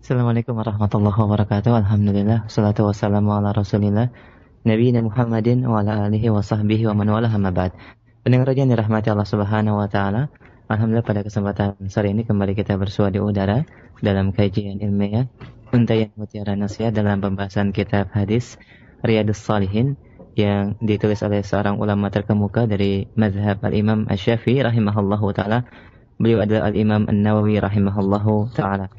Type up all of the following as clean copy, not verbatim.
Assalamualaikum warahmatullahi wabarakatuh. Alhamdulillah, salatu wassalamu ala rasulillah, Nabi Muhammadin wa ala alihi wa sahbihi wa man wala hamma ba'd. Pendengar yang dirahmati Allah subhanahu wa ta'ala, Alhamdulillah pada kesempatan sore ini kembali kita bersua di udara dalam kajian ilmiah Untayan Mutiara Nasihat dalam pembahasan kitab hadis Riyadhus Shalihin yang ditulis oleh seorang ulama terkemuka dari mazhab al-Imam Asy-Syafi'i rahimahullahu ta'ala. Beliau adalah al-Imam An-Nawawi rahimahullahu ta'ala.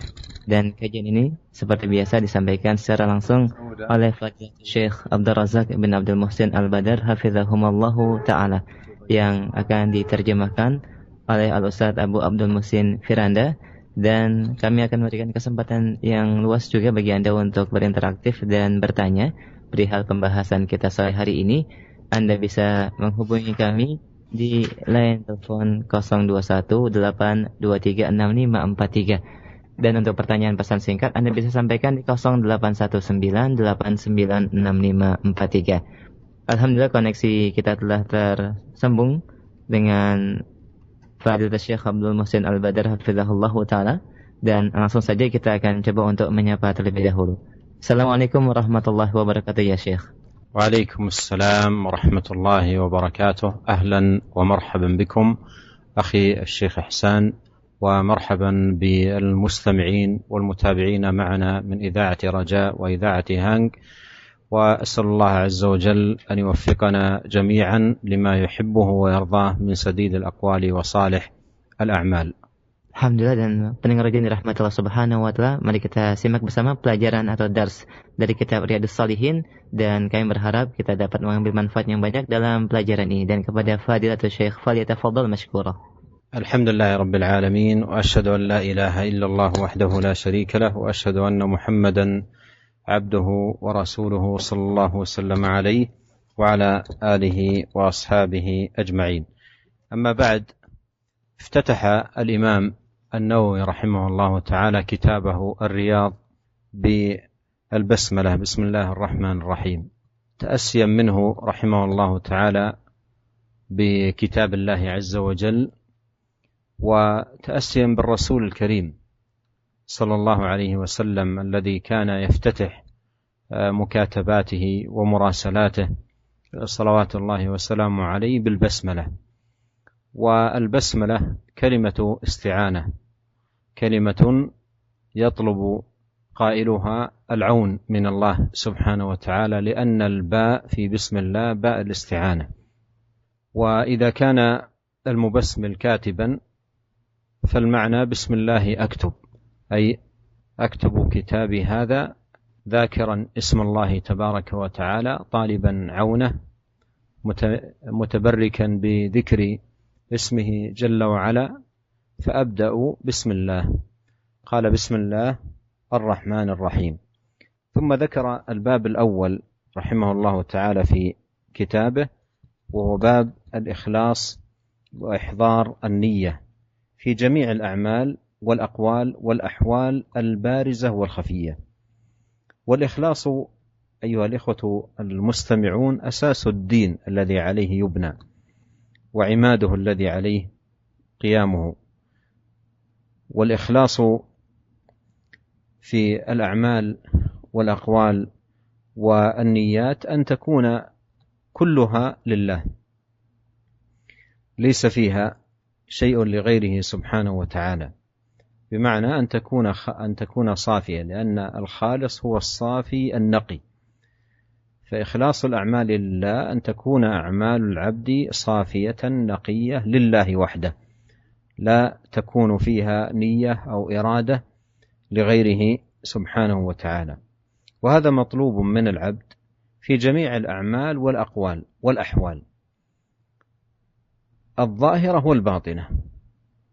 Dan kajian ini seperti biasa disampaikan secara langsung oleh Fadilatul Syekh Abdul Razak bin Abdul Muhsin Al-Badar hafizahumallahu ta'ala, yang akan diterjemahkan oleh Al-Ustadz Abu Abdul Muhsin Firanda. Dan kami akan memberikan kesempatan yang luas juga bagi Anda untuk berinteraktif dan bertanya perihal pembahasan kita sore hari ini. Anda bisa menghubungi kami di line telepon 0218236543. Dan untuk pertanyaan pesan singkat Anda bisa sampaikan di 0819896543. Alhamdulillah koneksi kita telah tersambung dengan Fadilatul Syekh Abdul Muhsin Al-Badar hafizahullahu ta'ala. Dan langsung saja kita akan coba untuk menyapa terlebih dahulu. Assalamualaikum warahmatullahi wabarakatuh ya Syekh. Waalaikumsalam warahmatullahi wabarakatuh. Ahlan wa marhaban bikum akhi Syekh Ihsan, ومرحبا بالمستمعين والمتابعين معنا من إذاعة رجاء وإذاعة هانج، وأسأل الله عز وجل أن يوفقنا جميعا لما يحبه ويرضاه من سديد الأقوال وصالح الأعمال. Alhamdulillah, dan pendengar yang dirahmati Allah subhanahu wa ta'ala, mari kita simak bersama pelajaran atau dars dari kitab Riyadhus Shalihin, dan kami berharap kita dapat mengambil manfaat yang banyak dalam pelajaran ini. Dan kepada Fadilatul Syekh, falyatafaddal mashkura. الحمد لله رب العالمين، وأشهد أن لا إله إلا الله وحده لا شريك له، وأشهد أن محمدا عبده ورسوله صلى الله وسلم عليه وعلى آله وأصحابه أجمعين. أما بعد، افتتح الإمام النووي رحمه الله تعالى كتابه الرياض بالبسملة، بسم الله الرحمن الرحيم، تأسيا منه رحمه الله تعالى بكتاب الله عز وجل، وتأسيا بالرسول الكريم صلى الله عليه وسلم الذي كان يفتتح مكاتباته ومراسلاته صلوات الله وسلامه عليه بالبسملة. والبسملة كلمة استعانة، كلمة يطلب قائلها العون من الله سبحانه وتعالى، لأن الباء في بسم الله باء الاستعانة. وإذا كان المبسمل كاتبا فالمعنى بسم الله أكتب، أي أكتب كتابي هذا ذاكرا اسم الله تبارك وتعالى، طالبا عونه، متبركا بذكر اسمه جل وعلا، فأبدأ بسم الله. قال بسم الله الرحمن الرحيم. ثم ذكر الباب الأول رحمه الله تعالى في كتابه، وهو باب الإخلاص وإحضار النية في جميع الأعمال والأقوال والأحوال البارزة والخفية. والإخلاص أيها الإخوة المستمعون أساس الدين الذي عليه يبنى، وعماده الذي عليه قيامه. والإخلاص في الأعمال والأقوال والنيات أن تكون كلها لله، ليس فيها شيء لغيره سبحانه وتعالى، بمعنى أن تكون صافية، لأن الخالص هو الصافي النقي. فإخلاص الأعمال لله أن تكون أعمال العبد صافية نقية لله وحده، لا تكون فيها نية أو إرادة لغيره سبحانه وتعالى. وهذا مطلوب من العبد في جميع الأعمال والأقوال والأحوال، الظاهرة والباطنة.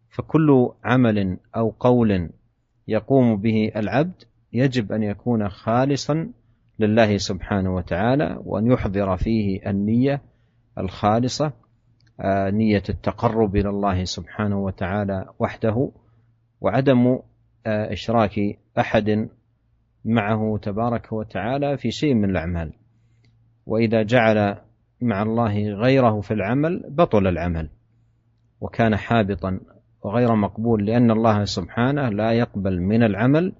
فكل عمل أو قول يقوم به العبد يجب أن يكون خالصا لله سبحانه وتعالى، وأن يحضر فيه النية الخالصة، نية التقرب إلى الله سبحانه وتعالى وحده، وعدم إشراك أحد معه تبارك وتعالى في شيء من الأعمال. وإذا جعل مع الله غيره في العمل بطل العمل وكان حابطا وغير مقبول، لأن الله سبحانه لا يقبل من العمل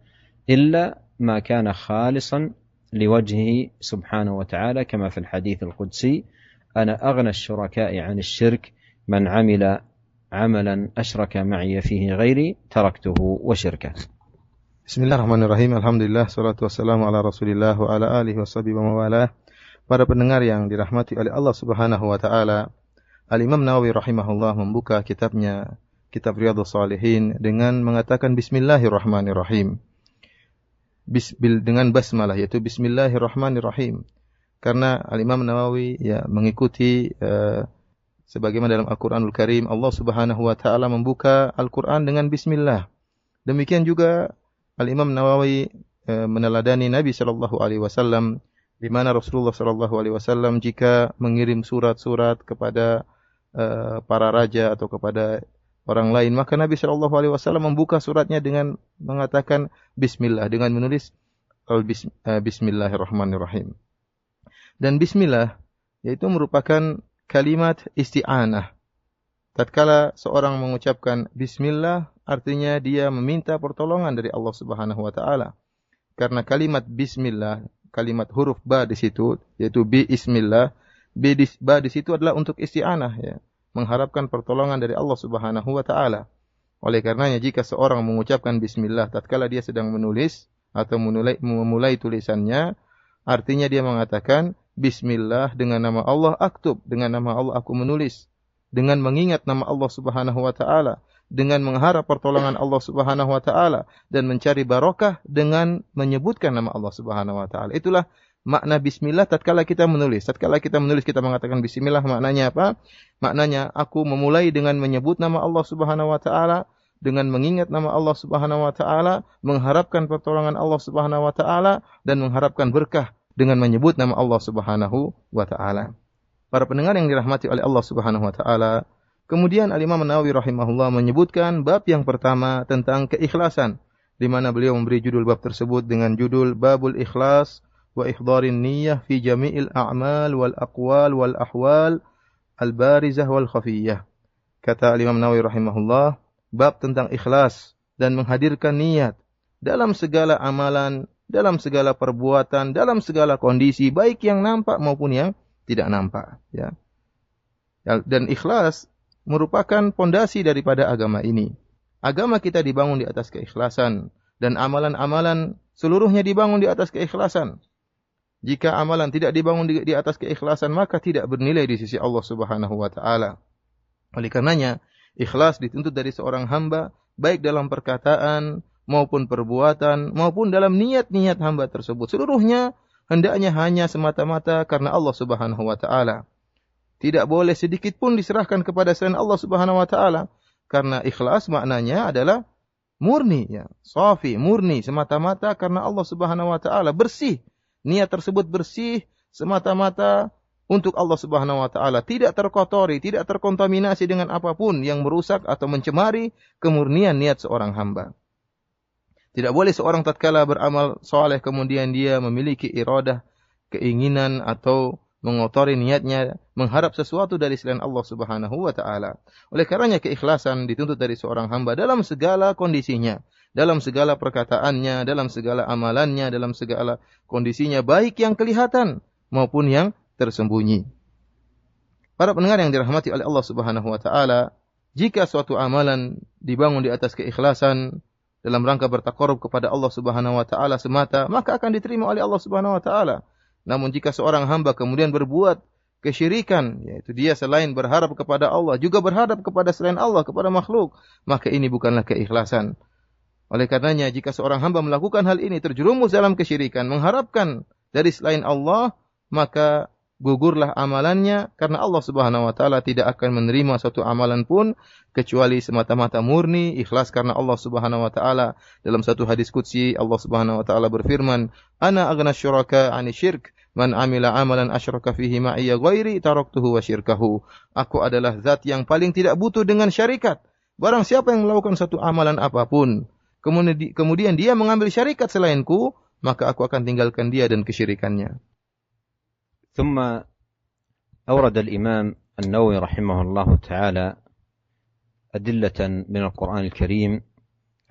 إلا ما كان خالصا لوجهه سبحانه وتعالى، كما في الحديث القدسي: أنا أغنى الشركاء عن الشرك، من عمل عملا أشرك معي فيه غيري تركته وشركه. Bismillahirrahmanirrahim. Alhamdulillah, salatu wassalamu ala Rasulillah wa ala alihi washabihi wa mawalah. Para pendengar yang dirahmati oleh Allah Subhanahu wa taala, Al-Imam Nawawi rahimahullah membuka kitabnya, kitab Riyadhus Shalihin, dengan mengatakan bismillahirrahmanirrahim. Dengan basmalah, yaitu bismillahirrahmanirrahim. Karena Al-Imam Nawawi mengikuti sebagaimana dalam Al-Qur'anul Karim Allah Subhanahu wa taala membuka Al-Qur'an dengan bismillah. Demikian juga Al-Imam Nawawi meneladani Nabi sallallahu alaihi wasallam, di mana Rasulullah sallallahu alaihi wasallam jika mengirim surat-surat kepada para raja atau kepada orang lain, maka Nabi sallallahu alaihi wasallam membuka suratnya dengan mengatakan bismillah, dengan menulis bismillahirrahmanirrahim. Dan bismillah yaitu merupakan kalimat isti'anah. Tatkala seorang mengucapkan bismillah, artinya dia meminta pertolongan dari Allah Subhanahu wa taala. Karena kalimat bismillah, kalimat huruf ba di situ, yaitu bismillah, ba di situ adalah untuk isti'anah, ya, mengharapkan pertolongan dari Allah Subhanahu wa taala. Oleh karenanya jika seorang mengucapkan bismillah tatkala dia sedang menulis atau memulai tulisannya, artinya dia mengatakan bismillah, dengan nama Allah aktub, dengan nama Allah aku menulis, dengan mengingat nama Allah Subhanahu wa taala, dengan mengharap pertolongan Allah Subhanahu wa taala, dan mencari barokah dengan menyebutkan nama Allah Subhanahu wa taala. Itulah makna bismillah tatkala kita menulis. Tatkala kita menulis kita mengatakan bismillah, maknanya apa? Maknanya aku memulai dengan menyebut nama Allah Subhanahu wa taala, dengan mengingat nama Allah Subhanahu wa taala, mengharapkan pertolongan Allah Subhanahu wa taala, dan mengharapkan berkah dengan menyebut nama Allah Subhanahu wa taala. Para pendengar yang dirahmati oleh Allah Subhanahu wa taala, kemudian Al-Imam Nawawi rahimahullah menyebutkan bab yang pertama tentang keikhlasan, di mana beliau memberi judul bab tersebut dengan judul Babul Ikhlas wa Ihdharin Niyyah fi Jami'il A'mal wal Aqwal wal Ahwal al-Barizah wal Khafiyah. Kata Al-Imam Nawawi rahimahullah, bab tentang ikhlas dan menghadirkan niat dalam segala amalan, dalam segala perbuatan, dalam segala kondisi, baik yang nampak maupun yang tidak nampak, ya. Dan ikhlas merupakan pondasi daripada agama ini. Agama kita dibangun di atas keikhlasan, dan amalan-amalan seluruhnya dibangun di atas keikhlasan. Jika amalan tidak dibangun di atas keikhlasan, maka tidak bernilai di sisi Allah Subhanahu wa taala. Oleh karenanya, ikhlas dituntut dari seorang hamba, baik dalam perkataan maupun perbuatan, maupun dalam niat-niat hamba tersebut. Seluruhnya hendaknya hanya semata-mata karena Allah Subhanahu wa taala. Tidak boleh sedikit pun diserahkan kepada selain Allah Subhanahu wa taala, karena ikhlas maknanya adalah murni, ya, safi, murni, semata-mata karena Allah Subhanahu wa taala, bersih. Niat tersebut bersih semata-mata untuk Allah Subhanahu wa taala, tidak terkotori, tidak terkontaminasi dengan apapun yang merusak atau mencemari kemurnian niat seorang hamba. Tidak boleh seorang tatkala beramal soleh kemudian dia memiliki iradah, keinginan atau mengotori niatnya mengharap sesuatu dari selain Allah Subhanahu wa taala. Oleh karenanya keikhlasan dituntut dari seorang hamba dalam segala kondisinya, dalam segala perkataannya, dalam segala amalannya, dalam segala kondisinya, baik yang kelihatan maupun yang tersembunyi. Para pendengar yang dirahmati oleh Allah Subhanahu wa taala, jika suatu amalan dibangun di atas keikhlasan dalam rangka bertaqarrub kepada Allah Subhanahu wa taala semata, maka akan diterima oleh Allah Subhanahu wa taala. Namun jika seorang hamba kemudian berbuat kesyirikan, yaitu dia selain berharap kepada Allah juga berharap kepada selain Allah, kepada makhluk, maka ini bukanlah keikhlasan. Oleh karenanya jika seorang hamba melakukan hal ini, terjerumus dalam kesyirikan, mengharapkan dari selain Allah, maka gugurlah amalannya, karena Allah Subhanahu wa taala tidak akan menerima suatu amalan pun kecuali semata-mata murni ikhlas karena Allah Subhanahu wa taala. Dalam satu hadis qudsi Allah Subhanahu wa taala berfirman, "Ana aghna syuraka 'ani syirk, man 'amila amalan asyraka fihi ma'iyya ghairi taraktuhu wa syirkahu." Aku adalah zat yang paling tidak butuh dengan syarikat. Barang siapa yang melakukan satu amalan apapun, kemudian dia mengambil syarikat selainku, maka aku akan tinggalkan dia dan kesyirikannya. ثم أورد الإمام النووي رحمه الله تعالى أدلة من القرآن الكريم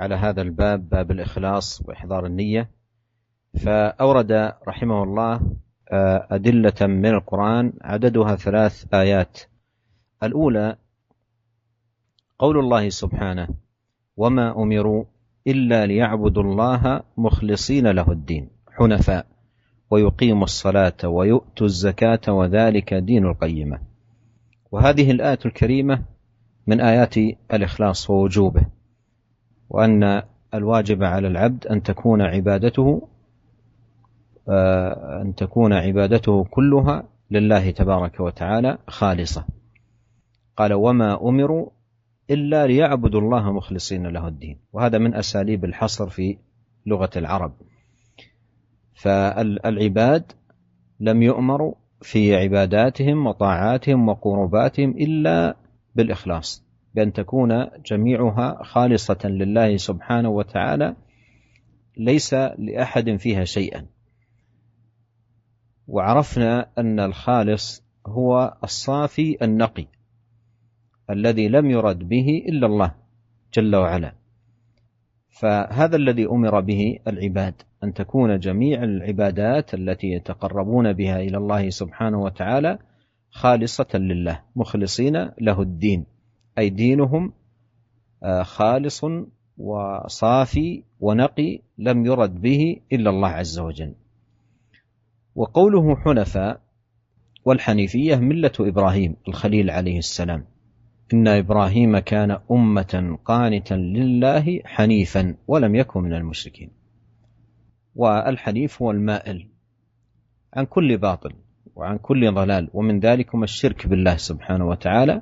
على هذا الباب، باب الإخلاص وإحضار النية، فأورد رحمه الله أدلة من القرآن عددها 3 آيات. الأولى قول الله سبحانه: وما أمروا إلا ليعبدوا الله مخلصين له الدين حنفاء ويقيموا الصلاة ويؤتوا الزكاة وذلك دين القيمة. وهذه الآية الكريمة من آيات الإخلاص ووجوبه، وأن الواجب على العبد أن تكون عبادته كلها لله تبارك وتعالى خالصة. قال: وما أمروا إلا ليعبدوا الله مخلصين له الدين، وهذا من أساليب الحصر في لغة العرب. فالعباد لم يؤمروا في عباداتهم وطاعاتهم وقرباتهم إلا بالإخلاص، بأن تكون جميعها خالصة لله سبحانه وتعالى، ليس لأحد فيها شيئا. وعرفنا أن الخالص هو الصافي النقي الذي لم يرد به إلا الله جل وعلا. فهذا الذي أمر به العباد، أن تكون جميع العبادات التي يتقربون بها إلى الله سبحانه وتعالى خالصة لله مخلصين له الدين، أي دينهم خالص وصافي ونقي لم يرد به إلا الله عز وجل. وقوله حنفاء، والحنيفية ملة إبراهيم الخليل عليه السلام، إن إبراهيم كان أمة قانتا لله حنيفا ولم يكن من المشركين. والحنيف هو المائل عن كل باطل وعن كل ضلال، ومن ذلكم الشرك بالله سبحانه وتعالى،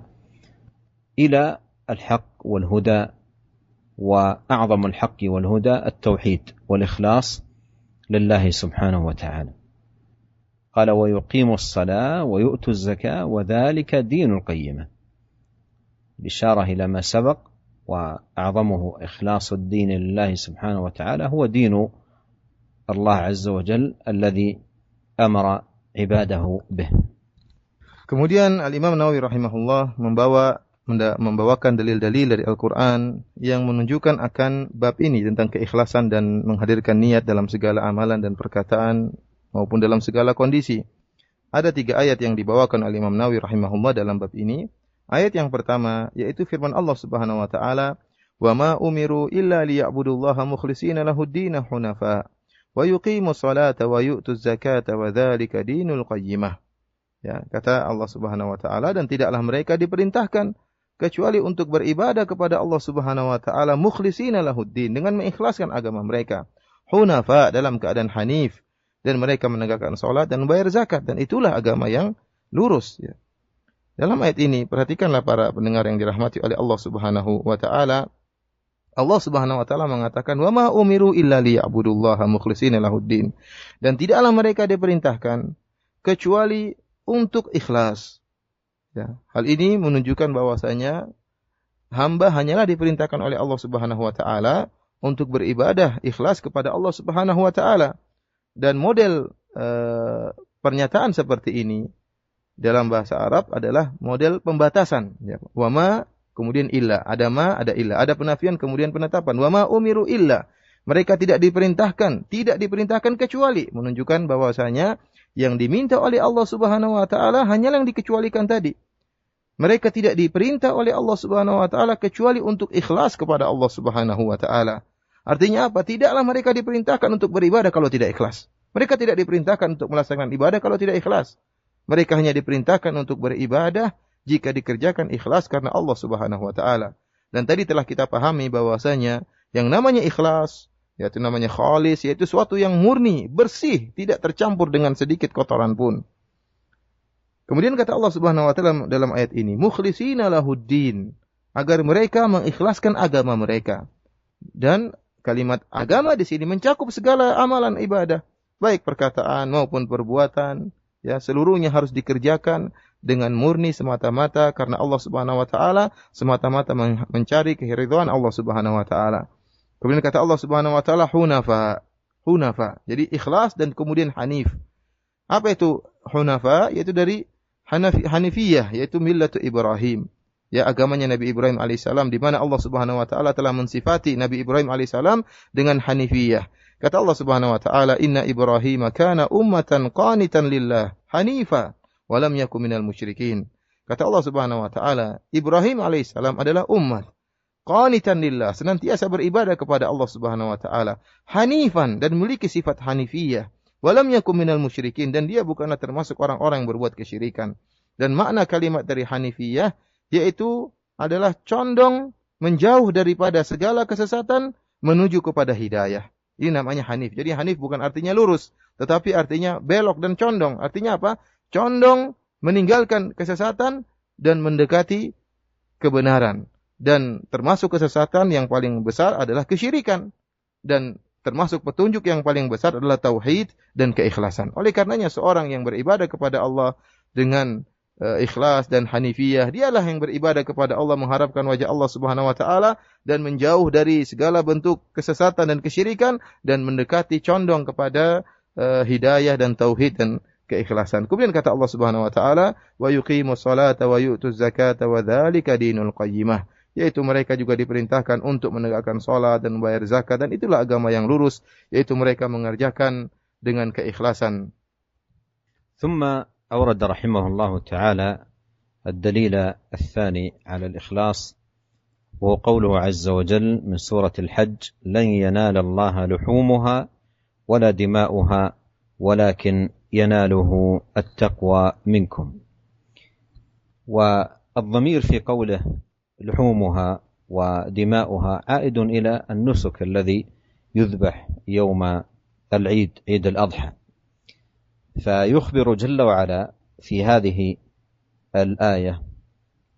إلى الحق والهدى. وأعظم الحق والهدى التوحيد والإخلاص لله سبحانه وتعالى. قال: ويقيموا الصلاة ويؤتوا الزكاة وذلك دين القيمة، الإشارة إلى ما سبق، وأعظمه إخلاص الدين لله سبحانه وتعالى هو دين الله عز وجل الذي أمر عباده به. Kemudian Al-Imam Nawawi rahimahullah membawakan dalil-dalil dari Al-Quran yang menunjukkan akan bab ini tentang keikhlasan dan menghadirkan niat dalam segala amalan dan perkataan maupun dalam segala kondisi. Ada 3 ayat yang dibawakan oleh Imam Nawawi rahimahullah dalam bab ini. Ayat yang pertama yaitu firman Allah Subhanahu wa taala, "Wa ma umiru illa liya'budullaha mukhlishina lahud-din hunafa wa yuqimus salata wa yu'tuz zakata wa dzalika dinul qayyimah." Ya, kata Allah Subhanahu wa taala, dan tidaklah mereka diperintahkan kecuali untuk beribadah kepada Allah Subhanahu wa taala mukhlishina lahud-din, dengan mengikhlaskan agama mereka, hunafa dalam keadaan hanif, dan mereka menegakkan salat dan membayar zakat, dan itulah agama yang lurus, ya. Dalam ayat ini, perhatikanlah para pendengar yang dirahmati oleh Allah Subhanahu wa taala. Allah Subhanahu wa taala mengatakan, "Wa ma umiru illa liya'budullaha mukhlishina lahud-din." Dan tidaklah mereka diperintahkan kecuali untuk ikhlas. Ya, hal ini menunjukkan bahwasanya hamba hanyalah diperintahkan oleh Allah Subhanahu wa taala untuk beribadah ikhlas kepada Allah Subhanahu wa taala. Dan model pernyataan seperti ini dalam bahasa Arab adalah model pembatasan, ya. Wa ma kemudian illa, ada ma, ada illa, ada penafian kemudian penetapan. Wa ma umiru illa, mereka tidak diperintahkan kecuali, menunjukkan bahwasanya yang diminta oleh Allah Subhanahu wa taala hanyalah yang dikecualikan tadi. Mereka tidak diperintah oleh Allah Subhanahu wa taala kecuali untuk ikhlas kepada Allah Subhanahu wa taala. Artinya apa? Tidaklah mereka diperintahkan untuk beribadah kalau tidak ikhlas. Mereka tidak diperintahkan untuk melaksanakan ibadah kalau tidak ikhlas. Mereka hanya diperintahkan untuk beribadah jika dikerjakan ikhlas karena Allah Subhanahu wa taala. Dan tadi telah kita pahami bahwasanya yang namanya ikhlas, yaitu namanya khalis, yaitu suatu yang murni, bersih, tidak tercampur dengan sedikit kotoran pun. Kemudian kata Allah Subhanahu wa taala dalam ayat ini, mukhlishina lahud-din, agar mereka mengikhlaskan agama mereka. Dan kalimat agama di sini mencakup segala amalan ibadah, baik perkataan maupun perbuatan. Ya, seluruhnya harus dikerjakan dengan murni semata-mata karena Allah Subhanahu wa taala, semata-mata mencari keridhaan Allah Subhanahu wa taala. Kemudian kata Allah Subhanahu wa taala hunafa. Jadi ikhlas dan kemudian hanif. Apa itu hunafa? Yaitu dari Hanifiyah, yaitu millatu Ibrahim. ya agamanya Nabi Ibrahim alaihissalam, di mana Allah Subhanahu wa taala telah mensifati Nabi Ibrahim alaihissalam dengan hanifiyah. Kata Allah Subhanahu wa taala, "Inna Ibrahim kana ummatan qanitan lillah hanifa wa lam yakun minal musyrikin." Kata Allah Subhanahu wa taala, Ibrahim alaihissalam adalah umat qanitan lillah, senantiasa beribadah kepada Allah Subhanahu wa taala, hanifan, dan memiliki sifat hanifiyah, wa lam yakun minal musyrikin, dan dia bukanlah termasuk orang-orang yang berbuat kesyirikan. Dan makna kalimat dari hanifiyah yaitu adalah condong menjauh daripada segala kesesatan menuju kepada hidayah. Ini namanya hanif. Jadi hanif bukan artinya lurus, tetapi artinya belok dan condong. Artinya apa? Condong meninggalkan kesesatan dan mendekati kebenaran. Dan termasuk kesesatan yang paling besar adalah kesyirikan. Dan termasuk petunjuk yang paling besar adalah tauhid dan keikhlasan. Oleh karenanya seorang yang beribadah kepada Allah dengan ikhlas dan hanifiyah, dialah yang beribadah kepada Allah mengharapkan wajah Allah Subhanahu wa taala dan menjauh dari segala bentuk kesesatan dan kesyirikan dan mendekati condong kepada hidayah dan tauhid dan keikhlasan. Kemudian kata Allah Subhanahu wa taala, "Wa yuqimus salata wa yu'tuz zakata wa dzalika dinul qayyimah." Yaitu mereka juga diperintahkan untuk menegakkan salat dan membayar zakat, dan itulah agama yang lurus, yaitu mereka mengerjakan dengan keikhlasan. ثم أورد رحمه الله تعالى الدليل الثاني على الإخلاص، وهو قوله عز وجل من سورة الحج: لن ينال الله لحومها ولا دماؤها ولكن يناله التقوى منكم. والضمير في قوله لحومها ودماؤها عائد إلى النسك الذي يذبح يوم العيد، عيد الأضحى. فيخبر جل وعلا في هذه الآية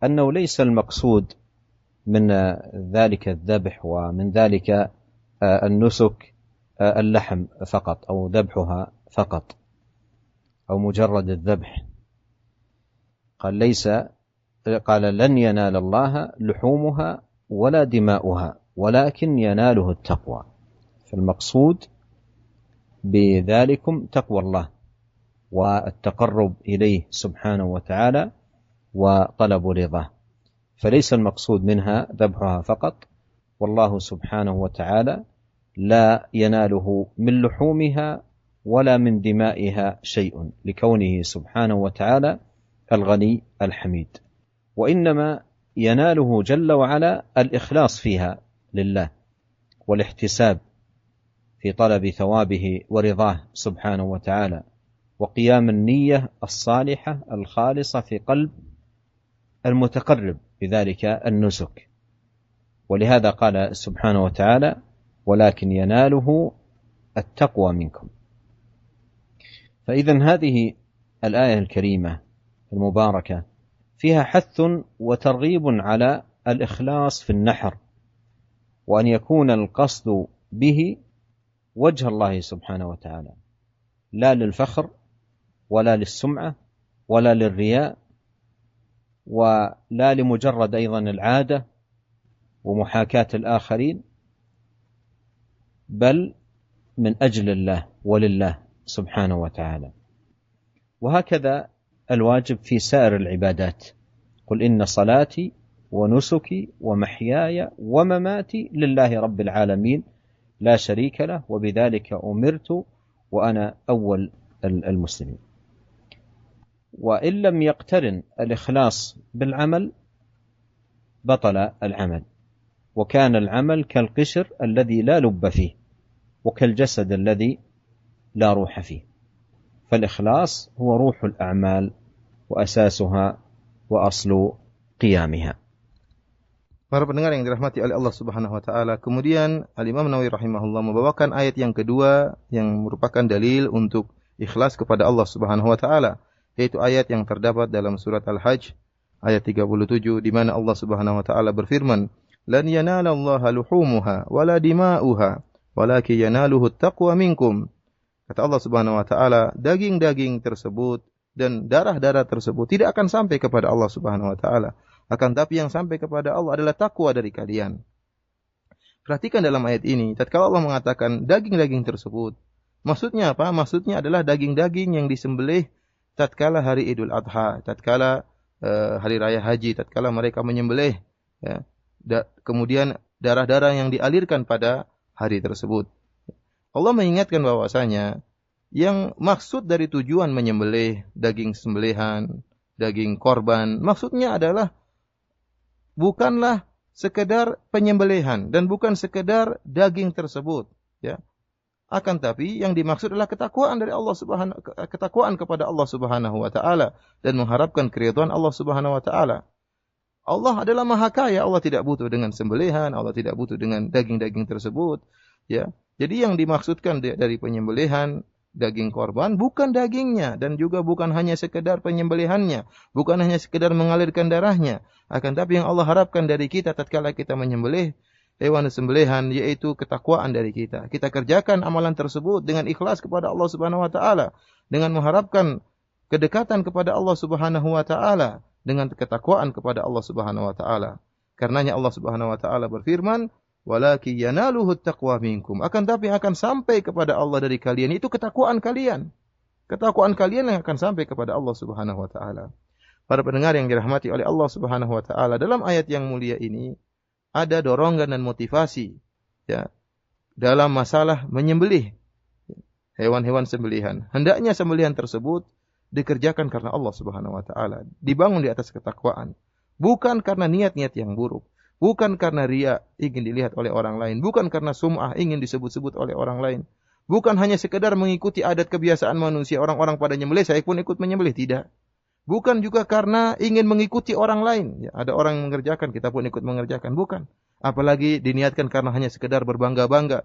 أنه ليس المقصود من ذلك الذبح ومن ذلك النسك اللحم فقط أو ذبحها فقط أو مجرد الذبح. قال لن ينال الله لحومها ولا دماؤها ولكن يناله التقوى. فالمقصود بذلكم تقوى الله والتقرب إليه سبحانه وتعالى وطلب رضاه، فليس المقصود منها ذبحها فقط، والله سبحانه وتعالى لا يناله من لحومها ولا من دمائها شيء لكونه سبحانه وتعالى الغني الحميد، وإنما يناله جل وعلا الإخلاص فيها لله والاحتساب في طلب ثوابه ورضاه سبحانه وتعالى، وقيام النية الصالحة الخالصة في قلب المتقرب بذلك النسك. ولهذا قال سبحانه وتعالى: ولكن يناله التقوى منكم. فإذن هذه الآية الكريمة المباركة فيها حث وترغيب على الإخلاص في النحر، وأن يكون القصد به وجه الله سبحانه وتعالى، لا للفخر ولا للسمعة ولا للرياء ولا لمجرد أيضا العادة ومحاكاة الآخرين، بل من أجل الله ولله سبحانه وتعالى. وهكذا الواجب في سائر العبادات: قل إن صلاتي ونسكي ومحياي ومماتي لله رب العالمين لا شريك له وبذلك أمرت وأنا أول المسلمين. وإن لم يقترن الإخلاص بالعمل بطل العمل، وكان العمل كالقشر الذي لا لب فيه وكالجسد الذي لا روح فيه. فالإخلاص هو روح الأعمال وأساسها وأصل قيامها. Para pendengar yang dirahmati oleh Allah Subhanahu wa taala, kemudian Al-Imam Nawawi rahimahullah membawakan ayat yang kedua yang merupakan dalil untuk ikhlas kepada Allah Subhanahu wa taala, yaitu ayat yang terdapat dalam surat Al-Hajj ayat 37 di mana Allah Subhanahu wa taala berfirman, "Lan yanalallaha luhumuha wala dima'uha, walakin yanaluhu at-taqwa minkum." Kata Allah Subhanahu wa taala, daging-daging tersebut dan darah-darah tersebut tidak akan sampai kepada Allah Subhanahu wa taala, akan tapi yang sampai kepada Allah adalah takwa dari kalian. Perhatikan dalam ayat ini, tatkala Allah mengatakan daging-daging tersebut, maksudnya apa? Maksudnya adalah daging-daging yang disembelih tatkala hari Idul Adha, tatkala hari raya haji tatkala mereka menyembelih, ya, kemudian darah-darah yang dialirkan pada hari tersebut. Allah mengingatkan bahwasanya yang maksud dari tujuan menyembelih daging sembelihan, daging korban, maksudnya adalah bukanlah sekedar penyembelihan dan bukan sekedar daging tersebut, ya. Akan tapi yang dimaksud adalah ketakwaan dari Allah ketakwaan kepada Allah Subhanahu wa taala dan mengharapkan keridhaan Allah Subhanahu wa taala. Allah adalah Maha Kaya, Allah tidak butuh dengan sembelihan, Allah tidak butuh dengan daging-daging tersebut, ya. Jadi yang dimaksudkan dari penyembelihan daging korban bukan dagingnya dan juga bukan hanya sekedar penyembelihannya, bukan hanya sekedar mengalirkan darahnya, akan tapi yang Allah harapkan dari kita tatkala kita menyembelih hewan sembelihan yaitu ketakwaan dari kita. Kita kerjakan amalan tersebut dengan ikhlas kepada Allah Subhanahu wa taala, dengan mengharapkan kedekatan kepada Allah Subhanahu wa taala, dengan ketakwaan kepada Allah Subhanahu wa taala. Karenanya Allah Subhanahu wa taala berfirman, "Walaki yanaluhu taqwa minkum." Akan tapi akan sampai kepada Allah dari kalian itu ketakwaan kalian. Ketakwaan kalian yang akan sampai kepada Allah Subhanahu wa taala. Para pendengar yang dirahmati oleh Allah Subhanahu wa taala, dalam ayat yang mulia ini ada dorongan dan motivasi, ya, dalam masalah menyembelih hewan-hewan sembelihan. Hendaknya sembelihan tersebut dikerjakan karena Allah Subhanahu wa taala, dibangun di atas ketakwaan, bukan karena niat-niat yang buruk, bukan karena riya ingin dilihat oleh orang lain, bukan karena sum'ah ingin disebut-sebut oleh orang lain, bukan hanya sekedar mengikuti adat kebiasaan manusia, orang-orang pada nyembelih saya pun ikut menyembelih, tidak. Bukan juga karena ingin mengikuti orang lain. Ya, ada orang yang mengerjakan, kita pun ikut mengerjakan. Bukan. Apalagi diniatkan karena hanya sekedar berbangga-bangga.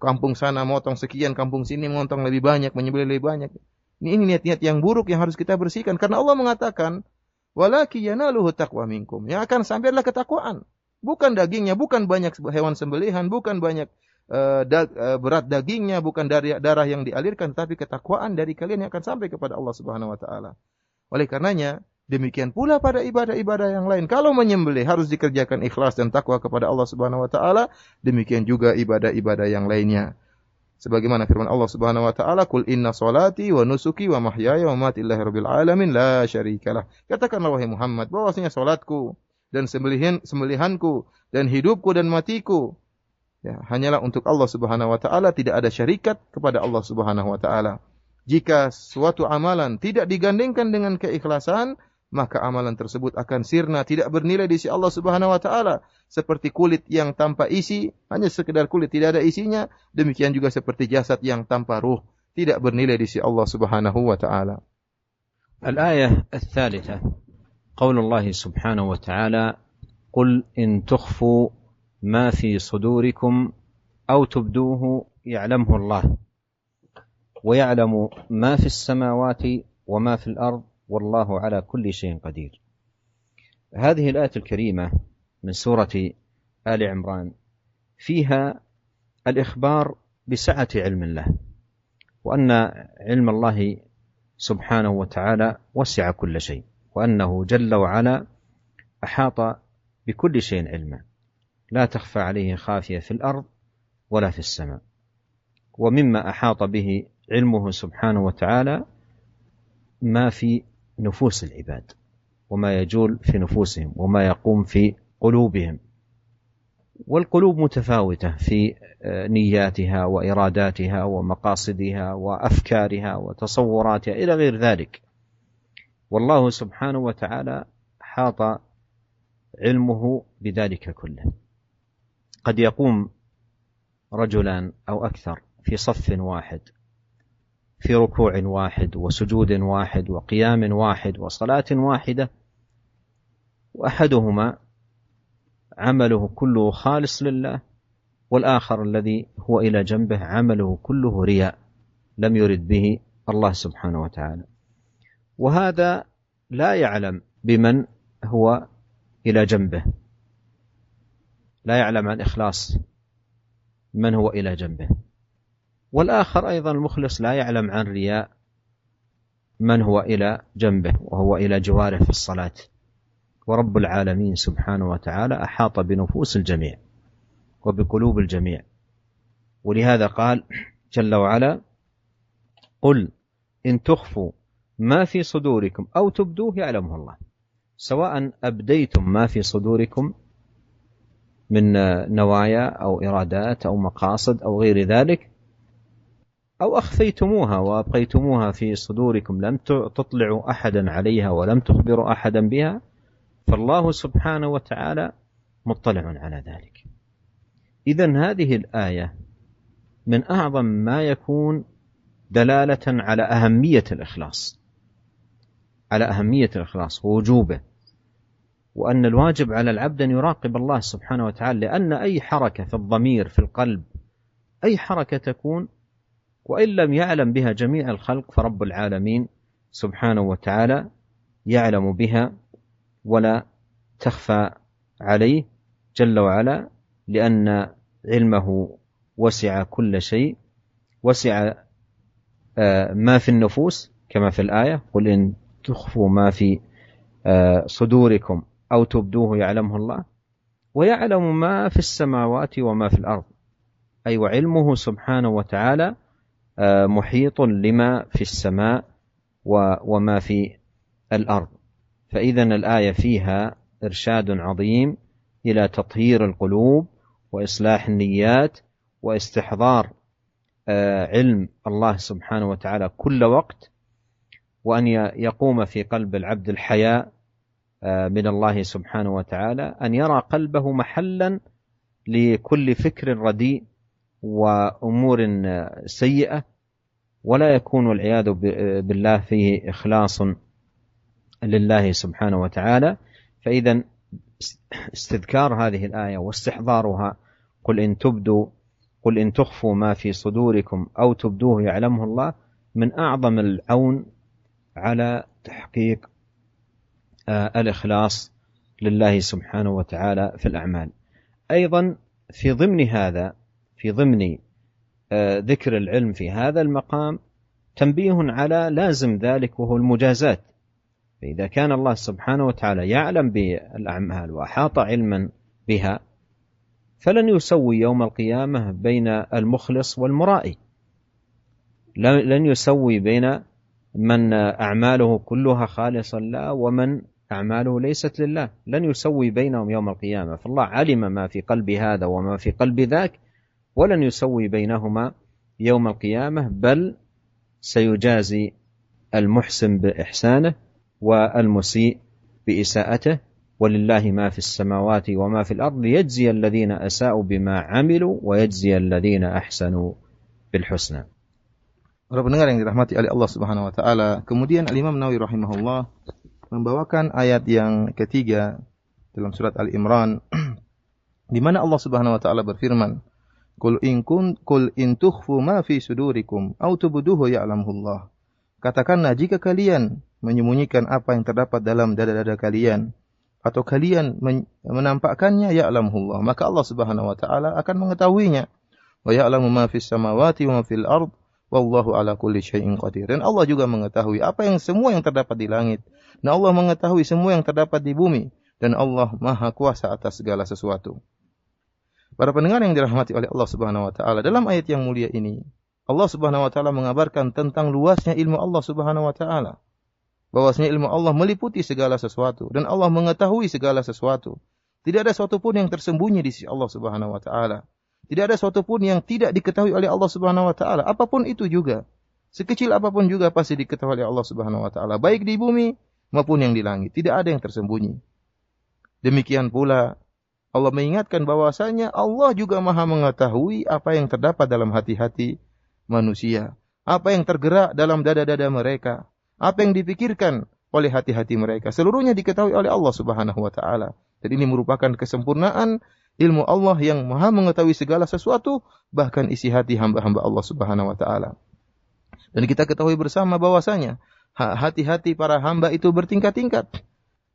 Kampung sana motong sekian, kampung sini motong lebih banyak, menyembelih lebih banyak. Ini niat-niat yang buruk yang harus kita bersihkan. Karena Allah mengatakan, "Walaki yanaluhu taqwa minkum." Yang akan sampai adalah ketakwaan. Bukan dagingnya, bukan banyak hewan sembelihan, bukan banyak berat dagingnya, bukan darah yang dialirkan, tapi ketakwaan dari kalian yang akan sampai kepada Allah Subhanahu wa taala. Oleh karenanya, demikian pula pada ibadah-ibadah yang lain. Kalau menyembelih harus dikerjakan ikhlas dan takwa kepada Allah Subhanahu wa taala, demikian juga ibadah-ibadah yang lainnya. Sebagaimana firman Allah Subhanahu wa taala, "Qul inna sholati wa nusuki wa mahyaya wa mamati lillahi rabbil alamin la syarikalah." Katakanlah wahai Muhammad, bahwasanya salatku dan sembelihanku dan hidupku dan matiku, ya, hanyalah untuk Allah Subhanahu wa taala, tidak ada syarikat kepada Allah Subhanahu wa taala. Jika suatu amalan tidak digandengkan dengan keikhlasan, maka amalan tersebut akan sirna, tidak bernilai di sisi Allah Subhanahu wa taala. Seperti kulit yang tanpa isi, hanya sekedar kulit, tidak ada isinya, demikian juga seperti jasad yang tanpa ruh, tidak bernilai di sisi Allah Subhanahu wa taala. Al-ayah ats-tsalitsah, qaulullah Subhanahu wa taala, "Qul in tukhfu ma fi sudurikum aw tubduhu ya'lamhu Allah." ويعلم ما في السماوات وما في الأرض والله على كل شيء قدير. هذه الآية الكريمة من سورة آل عمران فيها الإخبار بسعة علم الله، وأن علم الله سبحانه وتعالى وسع كل شيء، وأنه جل وعلا أحاط بكل شيء علما، لا تخفى عليه خافية في الأرض ولا في السماء. ومما أحاط به علمه سبحانه وتعالى ما في نفوس العباد، وما يجول في نفوسهم، وما يقوم في قلوبهم. والقلوب متفاوتة في نياتها وإراداتها ومقاصدها وأفكارها وتصوراتها إلى غير ذلك. والله سبحانه وتعالى حاط علمه بذلك كله. قد يقوم رجلان أو أكثر في صف واحد، في ركوع واحد وسجود واحد وقيام واحد وصلاة واحدة، وأحدهما عمله كله خالص لله، والآخر الذي هو إلى جنبه عمله كله رياء لم يرد به الله سبحانه وتعالى. وهذا لا يعلم بمن هو إلى جنبه، لا يعلم عن إخلاص من هو إلى جنبه. والآخر أيضا المخلص لا يعلم عن رياء من هو إلى جنبه وهو إلى جواره في الصلاة. ورب العالمين سبحانه وتعالى أحاط بنفوس الجميع وبقلوب الجميع، ولهذا قال جل وعلا: قل إن تخفوا ما في صدوركم أو تبدوه يعلمه الله. سواء أبديتم ما في صدوركم من نوايا أو إرادات أو مقاصد أو غير ذلك، أو أخفيتموها وأبقيتموها في صدوركم، لم تطلعوا أحدا عليها ولم تخبروا أحدا بها، فالله سبحانه وتعالى مطلع على ذلك. إذن هذه الآية من أعظم ما يكون دلالة على أهمية الإخلاص، على أهمية الإخلاص ووجوبه، وأن الواجب على العبد أن يراقب الله سبحانه وتعالى، لأن أي حركة في الضمير في القلب، أي حركة تكون وإن لم يعلم بها جميع الخلق، فرب العالمين سبحانه وتعالى يعلم بها ولا تخفى عليه جل وعلا، لأن علمه وسع كل شيء، وسع ما في النفوس كما في الآية: قل إن تخفوا ما في صدوركم أو تبدوه يعلمه الله، ويعلم ما في السماوات وما في الأرض، أي وعلمه سبحانه وتعالى محيط لما في السماء وما في الأرض. فإذن الآية فيها إرشاد عظيم إلى تطهير القلوب وإصلاح النيات واستحضار علم الله سبحانه وتعالى كل وقت، وأن يقوم في قلب العبد الحياء من الله سبحانه وتعالى، أن يرى قلبه محلا لكل فكر رديء وأمور سيئة، ولا يكون والعياذ بالله فيه إخلاص لله سبحانه وتعالى. فإذا استذكار هذه الآية واستحضارها: قل إن تخفوا ما في صدوركم أو تبدوه يعلمه الله، من أعظم العون على تحقيق الإخلاص لله سبحانه وتعالى في الأعمال. أيضا في ضمن هذا، في ضمن ذكر العلم في هذا المقام، تنبيه على لازم ذلك وهو المجازات. فإذا كان الله سبحانه وتعالى يعلم بالأعمال وأحاط علما بها، فلن يسوي يوم القيامة بين المخلص والمرائي، لن يسوي بين من أعماله كلها خالصة لله ومن أعماله ليست لله، لن يسوي بينهم يوم القيامة. فالله علم ما في قلب هذا وما في قلب ذاك، ولن يسوي بينهما يوم القيامة، بل سيجازي المحسن بإحسانه والمسيء بإساءته، ولله ما في السماوات وما في الأرض ليجزي الذين أساءوا بما عملوا ويجزي الذين أحسنوا بالحسنى. Para pendengar yang dirahmati oleh Allah Subhanahu wa taala, kemudian Al-Imam Nawawi rahimahullah membawakan ayat yang ketiga dalam surat Al-Imran di mana Allah Subhanahu wa taala berfirman, Qul in tukhfu ma fi sudurikum aw tubduhu ya'lamuhullah. Katakanlah, jika kalian menyembunyikan apa yang terdapat dalam dada-dada kalian atau kalian menampakkannya, ya'lamuhullah, maka Allah Subhanahu wa taala akan mengetahuinya. Wa ya'lamu ma fis samawati wa ma fil ard wallahu ala kulli syai'in qadir. Dan Allah juga mengetahui semua yang terdapat di langit. Dan Allah mengetahui semua yang terdapat di bumi. Dan Allah Maha Kuasa atas segala sesuatu. Para pendengar yang dirahmati oleh Allah Subhanahu wa taala, dalam ayat yang mulia ini Allah Subhanahu wa taala mengabarkan tentang luasnya ilmu Allah Subhanahu wa taala. Bahwasanya ilmu Allah meliputi segala sesuatu dan Allah mengetahui segala sesuatu. Tidak ada sesuatu pun yang tersembunyi di sisi Allah Subhanahu wa taala. Tidak ada sesuatu pun yang tidak diketahui oleh Allah Subhanahu wa taala. Apapun itu juga, sekecil apapun juga pasti diketahui oleh Allah Subhanahu wa taala, baik di bumi maupun yang di langit. Tidak ada yang tersembunyi. Demikian pula Allah mengingatkan bahwasanya Allah juga Maha mengetahui apa yang terdapat dalam hati-hati manusia, apa yang tergerak dalam dada-dada mereka, apa yang dipikirkan oleh hati-hati mereka. Seluruhnya diketahui oleh Allah Subhanahu wa taala. Dan ini merupakan kesempurnaan ilmu Allah yang Maha mengetahui segala sesuatu, bahkan isi hati hamba-hamba Allah Subhanahu wa taala. Dan kita ketahui bersama bahwasanya hati-hati para hamba itu bertingkat-tingkat,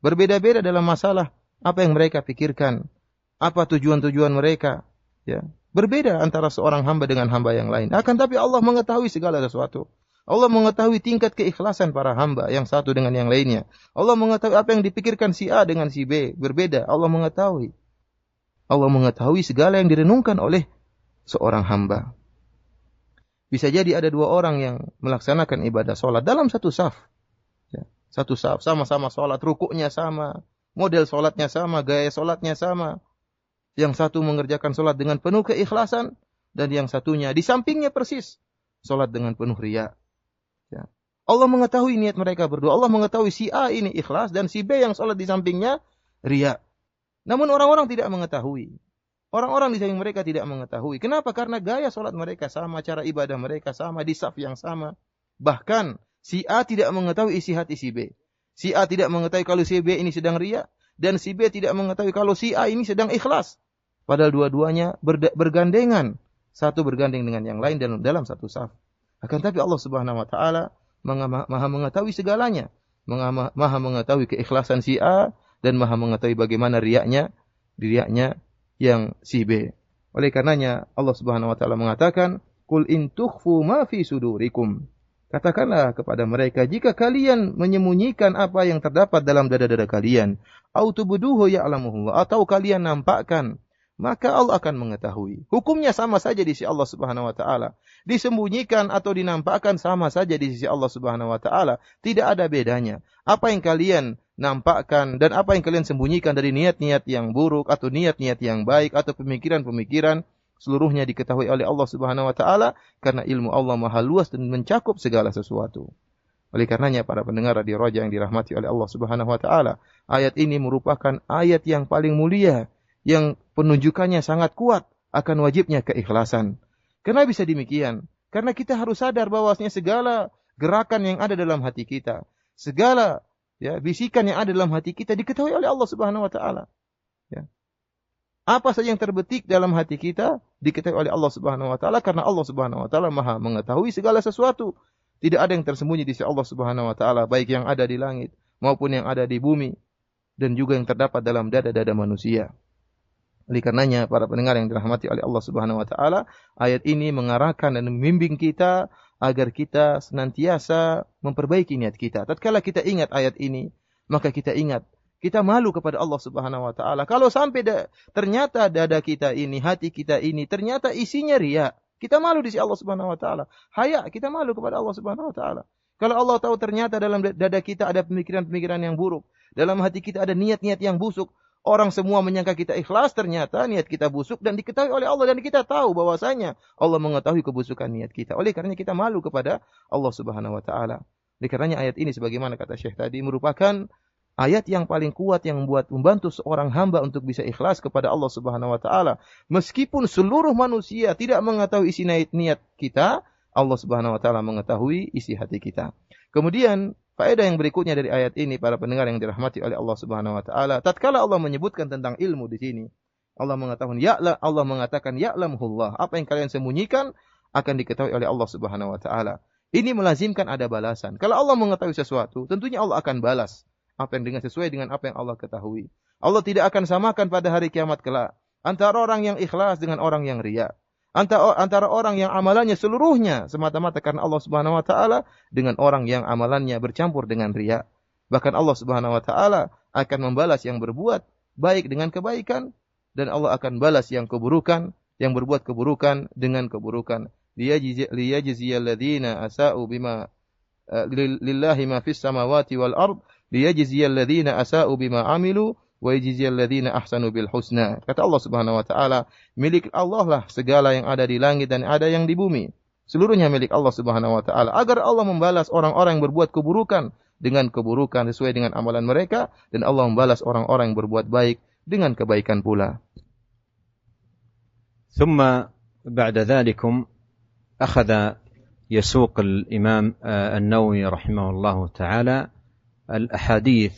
berbeda-beda dalam masalah apa yang mereka pikirkan, apa tujuan-tujuan mereka, ya. Berbeda antara seorang hamba dengan hamba yang lain. Akan tapi Allah mengetahui segala sesuatu. Allah mengetahui tingkat keikhlasan para hamba yang satu dengan yang lainnya. Allah mengetahui apa yang dipikirkan si A dengan si B, berbeda. Allah mengetahui. Allah mengetahui segala yang direnungkan oleh seorang hamba. Bisa jadi ada dua orang yang melaksanakan ibadah sholat dalam satu saf. Ya. Satu saf, sama-sama sholat, rukuknya sama, model sholatnya sama, gaya sholatnya sama. Yang satu mengerjakan sholat dengan penuh keikhlasan, dan yang satunya di sampingnya persis, sholat dengan penuh riya. Ya. Allah mengetahui niat mereka berdua. Allah mengetahui si A ini ikhlas, dan si B yang sholat di sampingnya riya. Namun orang-orang tidak mengetahui. Orang-orang di samping mereka tidak mengetahui. Kenapa? Karena gaya sholat mereka sama, cara ibadah mereka sama, di saf yang sama. Bahkan, si A tidak mengetahui isi hati si B. Si A tidak mengetahui kalau si B ini sedang riya, dan si B tidak mengetahui kalau si A ini sedang ikhlas. Padahal dua-duanya bergandengan. Satu bergandeng dengan yang lain dalam satu saf. Akan tapi Allah Subhanahu wa taala maha mengetahui segalanya. Maha mengetahui keikhlasan si A, dan maha mengetahui bagaimana riyanya yang si B. Oleh karenanya Allah Subhanahu wa taala mengatakan, "Qul in tukhfu ma fi sudurikum." Katakanlah kepada mereka, jika kalian menyembunyikan apa yang terdapat dalam dada-dada kalian, au tubduhu ya'lamuhu, atau kalian nampakkan, maka Allah akan mengetahui. Hukumnya sama saja di sisi Allah Subhanahu wa taala. Disembunyikan atau dinampakkan sama saja di sisi Allah Subhanahu wa taala. Tidak ada bedanya. Apa yang kalian nampakkan dan apa yang kalian sembunyikan dari niat-niat yang buruk atau niat-niat yang baik atau pemikiran-pemikiran, seluruhnya diketahui oleh Allah Subhanahu wa taala, karena ilmu Allah maha luas dan mencakup segala sesuatu. Oleh karenanya para pendengar Radio Roja yang dirahmati oleh Allah Subhanahu wa taala, ayat ini merupakan ayat yang paling mulia, yang penunjukannya sangat kuat akan wajibnya keikhlasan. Kenapa bisa demikian? Karena kita harus sadar bahwasanya segala gerakan yang ada dalam hati kita, segala bisikan yang ada dalam hati kita diketahui oleh Allah Subhanahu wa taala. Ya. Apa saja yang terbetik dalam hati kita diketahui oleh Allah Subhanahu wa taala, karena Allah Subhanahu wa taala maha mengetahui segala sesuatu. Tidak ada yang tersembunyi di sisi Allah Subhanahu wa taala, baik yang ada di langit maupun yang ada di bumi, dan juga yang terdapat dalam dada-dada manusia. Oleh karenanya para pendengar yang dirahmati oleh Allah Subhanahu wa taala, ayat ini mengarahkan dan membimbing kita agar kita senantiasa memperbaiki niat kita. Tatkala kita ingat ayat ini, maka kita ingat kita malu kepada Allah Subhanahu wa taala. Kalau sampai ternyata dada kita ini, hati kita ini ternyata isinya riya, kita malu di sisi Allah Subhanahu wa taala. Haya, kita malu kepada Allah Subhanahu wa taala. Kalau Allah tahu ternyata dalam dada kita ada pemikiran-pemikiran yang buruk, dalam hati kita ada niat-niat yang busuk, orang semua menyangka kita ikhlas, ternyata niat kita busuk dan diketahui oleh Allah, dan kita tahu bahwasanya Allah mengetahui kebusukan niat kita. Oleh karenanya kita malu kepada Allah Subhanahu wa taala. Oleh karenanya ayat ini sebagaimana kata Syekh tadi merupakan ayat yang paling kuat yang membantu seorang hamba untuk bisa ikhlas kepada Allah Subhanahu wa taala. Meskipun seluruh manusia tidak mengetahui isi niat kita, Allah Subhanahu wa taala mengetahui isi hati kita. Kemudian faedah yang berikutnya dari ayat ini para pendengar yang dirahmati oleh Allah Subhanahu wa taala, tatkala Allah menyebutkan tentang ilmu di sini, Allah mengatakan ya'lamuhullah, apa yang kalian sembunyikan akan diketahui oleh Allah Subhanahu wa taala. Ini melazimkan ada balasan. Kalau Allah mengetahui sesuatu, tentunya Allah akan balas apa yang sesuai dengan apa yang Allah ketahui. Allah tidak akan samakan pada hari kiamat kelak antara orang yang ikhlas dengan orang yang riya. Antara orang yang amalannya seluruhnya semata-mata karena Allah Subhanahu wa taala dengan orang yang amalannya bercampur dengan riya. Bahkan Allah Subhanahu wa taala akan membalas yang berbuat baik dengan kebaikan, dan Allah akan balas yang keburukan, yang berbuat keburukan dengan keburukan. Liyajziyal ladzina asa'u bima lillahi ma fis samawati wal ard liyajziyal ladzina asa'u bima amilu wa yajziyal ladzina ahsanu bil husna. Kata Allah Subhanahu wa taala, milik Allah lah segala yang ada di langit dan ada yang di bumi. Seluruhnya milik Allah Subhanahu wa taala, agar Allah membalas orang-orang yang berbuat keburukan dengan keburukan sesuai dengan amalan mereka, dan Allah membalas orang-orang yang berbuat baik dengan kebaikan pula. ثم بعد ذلكم أخذ يسوق الإمام النووي رحمه الله تعالى الأحاديث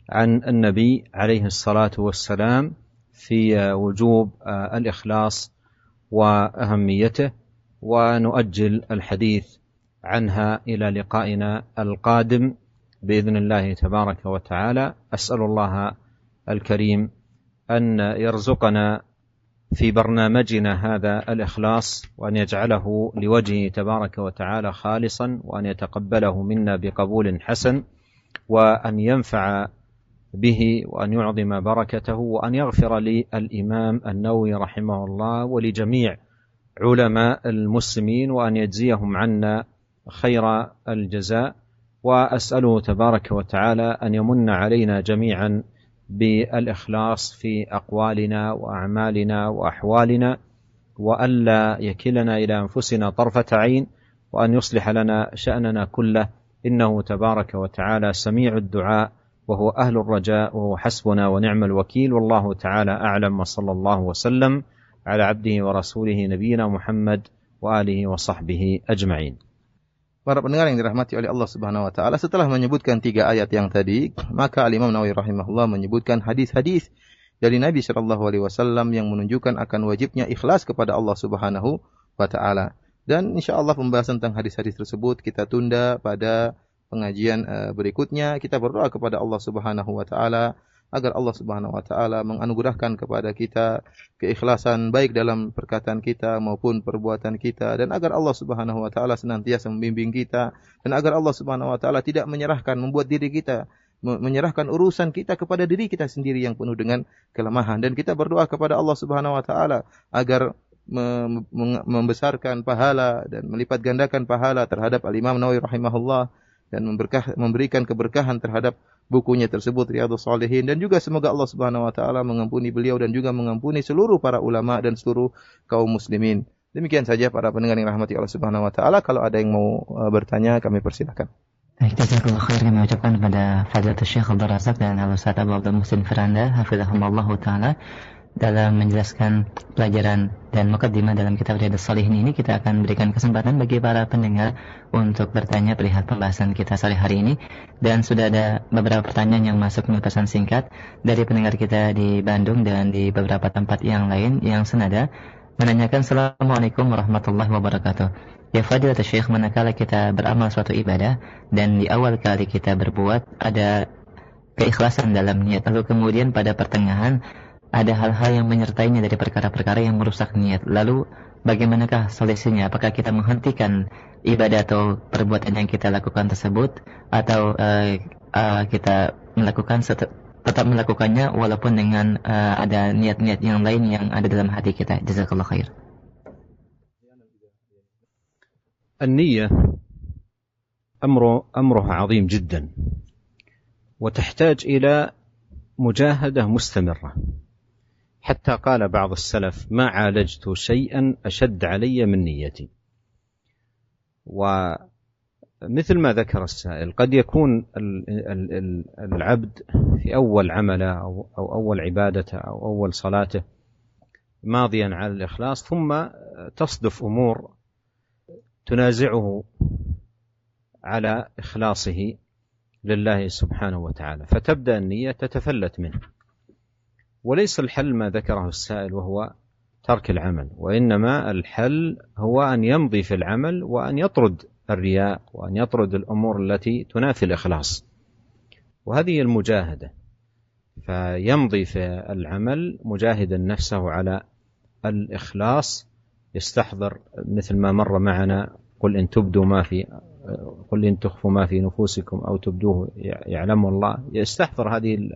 عن النبي عليه الصلاة والسلام في وجوب الإخلاص وأهميته، ونؤجل الحديث عنها إلى لقائنا القادم بإذن الله تبارك وتعالى. أسأل الله الكريم أن يرزقنا في برنامجنا هذا الإخلاص، وأن يجعله لوجهه تبارك وتعالى خالصا، وأن يتقبله منا بقبول حسن، وأن ينفع به، وأن يعظم بركته، وأن يغفر لي الإمام النووي رحمه الله ولجميع علماء المسلمين، وأن يجزيهم عنا خير الجزاء، وأسأله تبارك وتعالى أن يمن علينا جميعا بالإخلاص في أقوالنا وأعمالنا وأحوالنا، وألا يكلنا إلى أنفسنا طرفة عين، وأن يصلح لنا شأننا كله، إنه تبارك وتعالى سميع الدعاء وهو أهل الرجاء وهو حسبنا ونعم الوكيل. والله تعالى أعلم، وصلى الله وسلم على عبده ورسوله نبينا محمد وآله وصحبه أجمعين. Para pendengar yang dirahmati oleh Allah Subhanahu wa taala, setelah menyebutkan 3 ayat yang tadi, maka Al-Imam Nawawi rahimahullah menyebutkan hadis-hadis dari Nabi sallallahu alaihi wasallam yang menunjukkan akan wajibnya ikhlas kepada Allah Subhanahu wa taala. Dan insyaallah pembahasan tentang hadis-hadis tersebut kita tunda pada pengajian berikutnya. Kita berdoa kepada Allah Subhanahu wa taala agar Allah Subhanahu wa taala menganugerahkan kepada kita keikhlasan baik dalam perkataan kita maupun perbuatan kita, dan agar Allah Subhanahu wa taala senantiasa membimbing kita, dan agar Allah Subhanahu wa taala tidak membuat diri kita menyerahkan urusan kita kepada diri kita sendiri yang penuh dengan kelemahan. Dan kita berdoa kepada Allah Subhanahu wa taala agar membesarkan pahala dan melipat gandakan pahala terhadap Al-Imam Nawawi rahimahullah, dan memberikan keberkahan terhadap bukunya tersebut Riyadhus Shalihin, dan juga semoga Allah Subhanahu wa taala mengampuni beliau dan juga mengampuni seluruh para ulama dan seluruh kaum muslimin. Demikian saja para pendengar yang rahmati Allah Subhanahu wa taala. Kalau ada yang mau bertanya, kami persilakan. Baik, jazakallahu khair. Kami ucapkan kepada Fadilatul Syekh Abdul Razak dan Al-Ustaz Abu Abdul Muhsin Firanda hafizahumullah taala dalam menjelaskan pelajaran dan mukaddimah dalam kitab Riyadhus Shalihin ini. Kita akan berikan kesempatan bagi para pendengar untuk bertanya perihal pembahasan kita sore hari ini, dan sudah ada beberapa pertanyaan yang masuk melalui pesan singkat dari pendengar kita di Bandung dan di beberapa tempat yang lain yang senada menanyakan, Assalamualaikum warahmatullahi wabarakatuh. Ya Fadilatul Syekh, manakala kita beramal suatu ibadah dan di awal kali kita berbuat ada keikhlasan dalam niat, lalu kemudian pada pertengahan ada hal-hal yang menyertainya dari perkara-perkara yang merusak niat. Lalu bagaimanakah solusinya? Apakah kita menghentikan ibadah atau perbuatan yang kita lakukan tersebut, atau kita tetap melakukannya walaupun dengan ada niat-niat yang lain yang ada dalam hati kita? Jazakallah khair. النية أمرها عظيم جدا، وتحتاج إلى مجاهدة مستمرة. حتى قال بعض السلف: ما عالجت شيئا أشد علي من نيتي. ومثل ما ذكر السائل، قد يكون العبد في أول عمله أو أول عبادته أو أول صلاته ماضيا على الإخلاص، ثم تصدف أمور تنازعه على إخلاصه لله سبحانه وتعالى، فتبدأ النية تتفلت منه. وليس الحل ما ذكره السائل وهو ترك العمل، وإنما الحل هو أن يمضي في العمل وأن يطرد الرياء وأن يطرد الأمور التي تنافي الإخلاص، وهذه المجاهدة. فيمضي في العمل مجاهدا نفسه على الإخلاص، يستحضر مثل ما مر معنا: قل إن تخفوا ما في نفوسكم أو تبدوه يعلمه الله. يستحضر هذه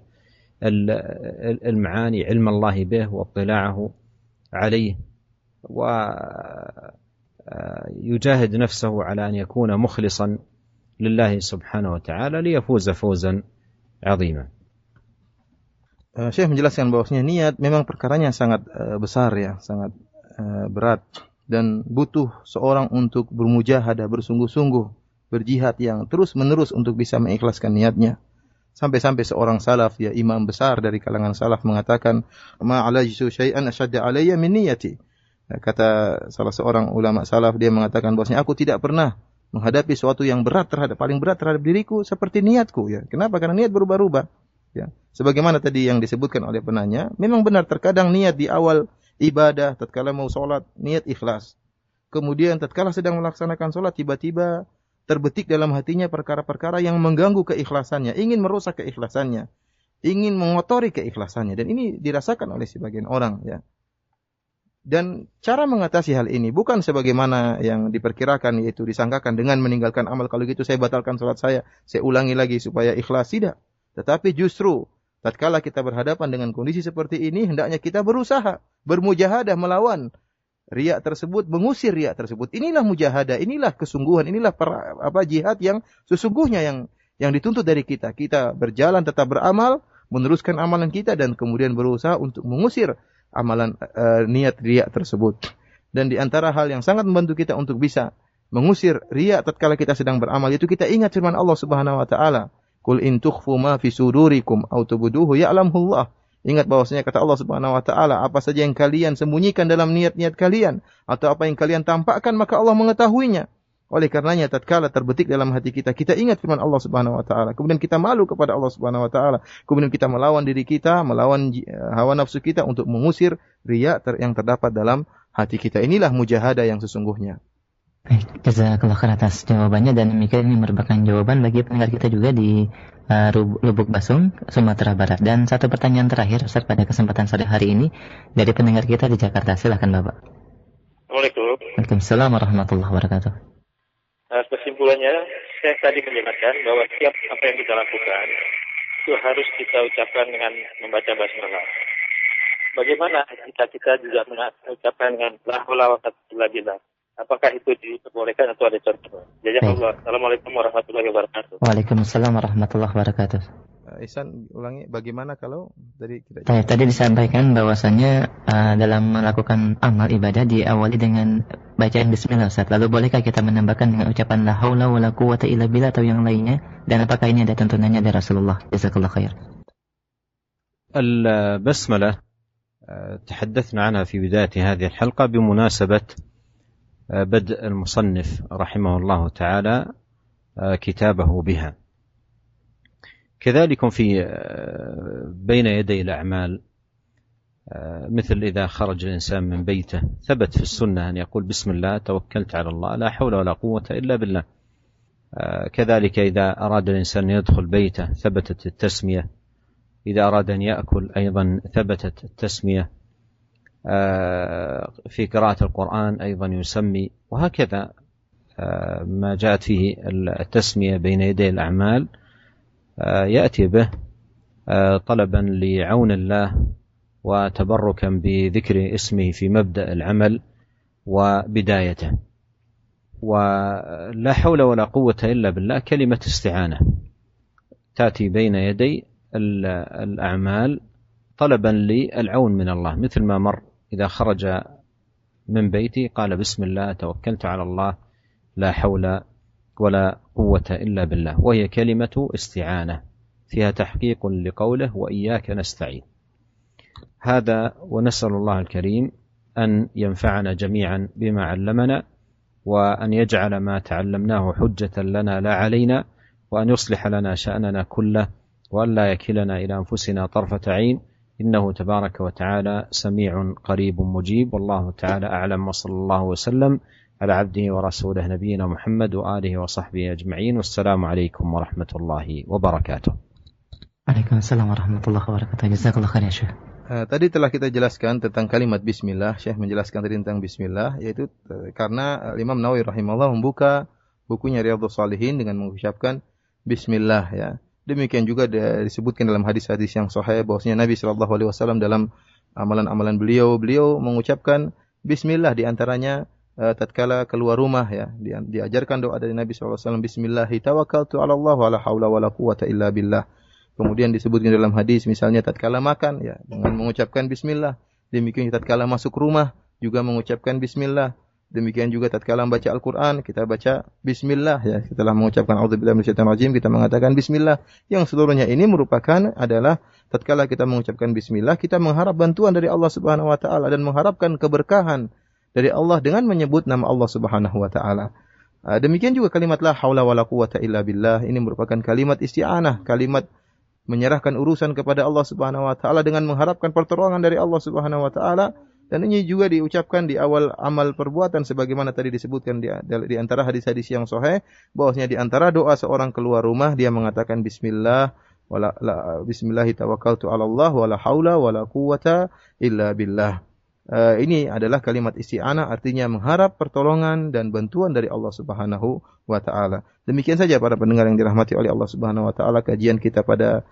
المعاني، علم الله به واطلاعه عليه، ويجاهد نفسه على أن يكون مخلصا لله سبحانه وتعالى ليفوز فوزا عظيما. Syekh menjelaskan bahwasanya niat memang perkaranya sangat besar ya, sangat berat, dan butuh seorang untuk bermujahadah, bersungguh-sungguh, berjihad yang terus-menerus untuk bisa mengikhlaskan niatnya. Sampai-sampai seorang salaf, ya imam besar dari kalangan salaf, mengatakan, ma alajtu syai'an asyadda alayya min niyati. Kata salah seorang ulama salaf, dia mengatakan bahwasanya aku tidak pernah menghadapi sesuatu yang paling berat terhadap diriku seperti niatku, ya. Kenapa? Karena niat berubah-ubah, ya. Sebagaimana tadi yang disebutkan oleh penanya, memang benar terkadang niat di awal ibadah, tatkala mau sholat, niat ikhlas. Kemudian tatkala sedang melaksanakan sholat, tiba-tiba terbetik dalam hatinya perkara-perkara yang mengganggu keikhlasannya, ingin merusak keikhlasannya, ingin mengotori keikhlasannya, dan ini dirasakan oleh sebagian orang, ya. Dan cara mengatasi hal ini bukan sebagaimana yang diperkirakan, yaitu disangkakan dengan meninggalkan amal. Kalau gitu saya batalkan sholat saya ulangi lagi supaya ikhlas. Tidak. Tetapi justru tatkala kita berhadapan dengan kondisi seperti ini, hendaknya kita berusaha, bermujahadah melawan riya tersebut, mengusir riya tersebut. Inilah mujahadah, inilah kesungguhan, inilah jihad yang sesungguhnya yang dituntut dari kita. Kita berjalan tetap beramal, meneruskan amalan kita dan kemudian berusaha untuk mengusir amalan niat riya tersebut. Dan di antara hal yang sangat membantu kita untuk bisa mengusir riya tatkala kita sedang beramal itu kita ingat firman Allah Subhanahu wa taala, "Qul in tukhfu ma fi sudurikum aw tubduhu ya'lamullah." Ingat bahwasanya kata Allah Subhanahu wa taala, apa saja yang kalian sembunyikan dalam niat-niat kalian atau apa yang kalian tampakkan maka Allah mengetahuinya. Oleh karenanya tatkala terbetik dalam hati kita, kita ingat firman Allah Subhanahu wa taala. Kemudian kita malu kepada Allah Subhanahu wa taala. Kemudian kita melawan diri kita, melawan hawa nafsu kita untuk mengusir riya yang terdapat dalam hati kita. Inilah mujahadah yang sesungguhnya. Baik, jazakallah khair atas jawabannya dan demikian ini merupakan jawaban bagi pendengar kita juga di Lubuk Basung, Sumatera Barat. Dan satu pertanyaan terakhir Ustaz pada kesempatan sore hari ini dari pendengar kita di Jakarta. Silakan Bapak. Assalamualaikum. Waalaikumsalam warahmatullahi wabarakatuh. Kesimpulannya, saya tadi menjelaskan bahwa setiap apa yang kita lakukan itu harus kita ucapkan dengan membaca basmalah. Bagaimana jika kita juga mengucapkan dengan la haula wa la quwwata illa billah? Apakah itu diperbolehkan atau ada contoh? Jazakallah. Assalamualaikum warahmatullahi wabarakatuh. Waalaikumsalam warahmatullahi wabarakatuh. Ihsan, ulangi bagaimana kalau tadi disampaikan bahwasanya dalam melakukan amal ibadah diawali dengan bacaan bismillah Ustaz. Lalu bolehkah kita menambahkan dengan ucapan la haula wa la quwwata illa billah atau yang lainnya? Dan apakah ini ada tuntunannya dari Rasulullah? Jazakallahu khair. البسملة تحدثنا عنها في بداية هذه الحلقة بمناسبة بدء المصنف رحمه الله تعالى كتابه بها. كذلك في بين يدي الأعمال مثل إذا خرج الإنسان من بيته ثبت في السنة أن يقول بسم الله توكلت على الله لا حول ولا قوة إلا بالله. كذلك إذا أراد الإنسان يدخل بيته ثبتت التسمية. إذا أراد أن يأكل أيضا ثبتت التسمية. في قراءة القرآن أيضا يسمي. وهكذا ما جاءت فيه التسمية بين يدي الأعمال يأتي به طلبا لعون الله وتبركا بذكر اسمه في مبدأ العمل وبدايته. ولا حول ولا قوة إلا بالله كلمة استعانة تأتي بين يدي الأعمال طلبا للعون من الله، مثل ما مر إذا خرج من بيتي قال بسم الله توكلت على الله لا حول ولا قوة إلا بالله، وهي كلمة استعانة فيها تحقيق لقوله وإياك نستعين. هذا ونسأل الله الكريم أن ينفعنا جميعا بما علمنا وأن يجعل ما تعلمناه حجة لنا لا علينا وأن يصلح لنا شأننا كله وأن لا يكلنا إلى أنفسنا طرفة عين إنه تبارك وتعالى سميع قريب مجيب. والله تعالى أعلم وصلى الله وسلم على عبده ورسوله نبينا محمد وآله وصحبه أجمعين والسلام عليكم ورحمة الله وبركاته. Waalaikumsalam warahmatullahi wabarakatuh. Jazakallahu khairan Syekh. Tadi telah kita jelaskan tentang kalimat bismillah. Syekh menjelaskan tadi tentang bismillah, yaitu karena Imam Nawawi rahimahullah membuka bukunya Riyadhus Shalihin dengan mengucapkan bismillah ya. Demikian juga disebutkan dalam hadis-hadis yang sahih bahwasanya Nabi sallallahu alaihi wasallam dalam amalan-amalan beliau mengucapkan bismillah di antaranya tatkala keluar rumah ya. Diajarkan doa dari Nabi sallallahu alaihi wasallam, bismillah tawakkaltu 'ala Allah wa la haula wa la quwwata illa billah. Kemudian disebutkan dalam hadis misalnya tatkala makan ya dengan mengucapkan bismillah. Demikian tatkala masuk rumah juga mengucapkan bismillah. Demikian juga tatkala membaca Al-Qur'an kita baca bismillah ya. Setelah mengucapkan a'udzubillahi minasyaitonir rajim kita mengatakan bismillah. Yang seluruhnya ini merupakan adalah tatkala kita mengucapkan bismillah kita mengharap bantuan dari Allah Subhanahu wa taala dan mengharapkan keberkahan dari Allah dengan menyebut nama Allah Subhanahu wa taala. Demikian juga kalimat la haula wala quwwata illa billah ini merupakan kalimat isti'anah, kalimat menyerahkan urusan kepada Allah Subhanahu wa taala dengan mengharapkan pertolongan dari Allah Subhanahu wa taala, dan ini juga diucapkan di awal amal perbuatan sebagaimana tadi disebutkan di antara hadis-hadis yang sahih bahwasanya di antara doa seorang keluar rumah dia mengatakan bismillah bismillahi tawakkaltu 'ala Allah wa la haula wa la quwwata illa billah. Ini adalah kalimat isti'anah, artinya mengharap pertolongan dan bantuan dari Allah Subhanahu wa taala. Demikian saja para pendengar yang dirahmati oleh Allah Subhanahu wa taala kajian kita pada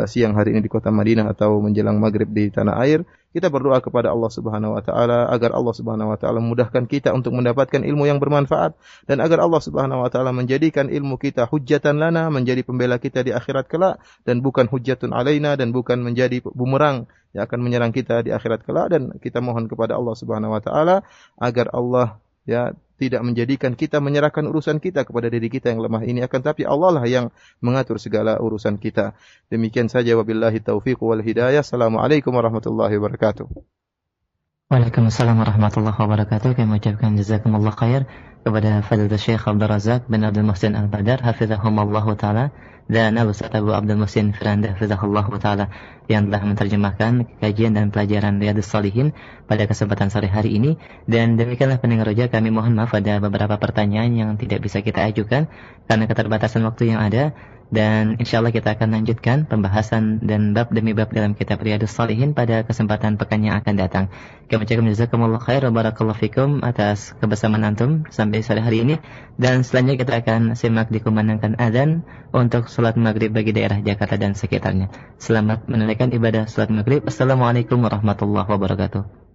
siang hari ini di kota Madinah atau menjelang maghrib di tanah air, kita berdoa kepada Allah Subhanahu wa taala agar Allah Subhanahu wa taala memudahkan kita untuk mendapatkan ilmu yang bermanfaat dan agar Allah Subhanahu wa taala menjadikan ilmu kita hujjatan lana, menjadi pembela kita di akhirat kelak dan bukan hujjatun alaina dan bukan menjadi bumerang yang akan menyerang kita di akhirat kelak. Dan kita mohon kepada Allah Subhanahu wa taala agar Allah tidak menjadikan kita menyerahkan urusan kita kepada diri kita yang lemah ini, akan tapi Allah lah yang mengatur segala urusan kita. Demikian saja, wabillahi taufiq wal hidayah. Assalamualaikum warahmatullahi wabarakatuh. Waalaikumsalam warahmatullahi wabarakatuh. Kami ucapkan jazakumullah khair kepada Fadilatul Syekh Abdul Razak bin Abdul Muhsin Al-Badar hafizahumallahu taala dan Al-Ustaz Abu Abdul Muhsin Firanda hafizahullahu taala yang telah menerjemahkan kajian dan pelajaran Riyadhus Shalihin pada kesempatan sore hari ini. Dan demikianlah pendengar roja, kami mohon maaf ada beberapa pertanyaan yang tidak bisa kita ajukan karena keterbatasan waktu yang ada. Dan insyaallah kita akan lanjutkan pembahasan dan bab demi bab dalam kitab Riyadhus Shalihin pada kesempatan pekan yang akan datang. Kami ucapkan jazakumullah khair wa barakallahu fikum atas kebersamaan antum sampai sore hari ini. Dan selanjutnya kita akan simak dikumandangkan azan untuk salat maghrib bagi daerah Jakarta dan sekitarnya. Selamat menunaikan ibadah salat maghrib. Assalamualaikum warahmatullahi wabarakatuh.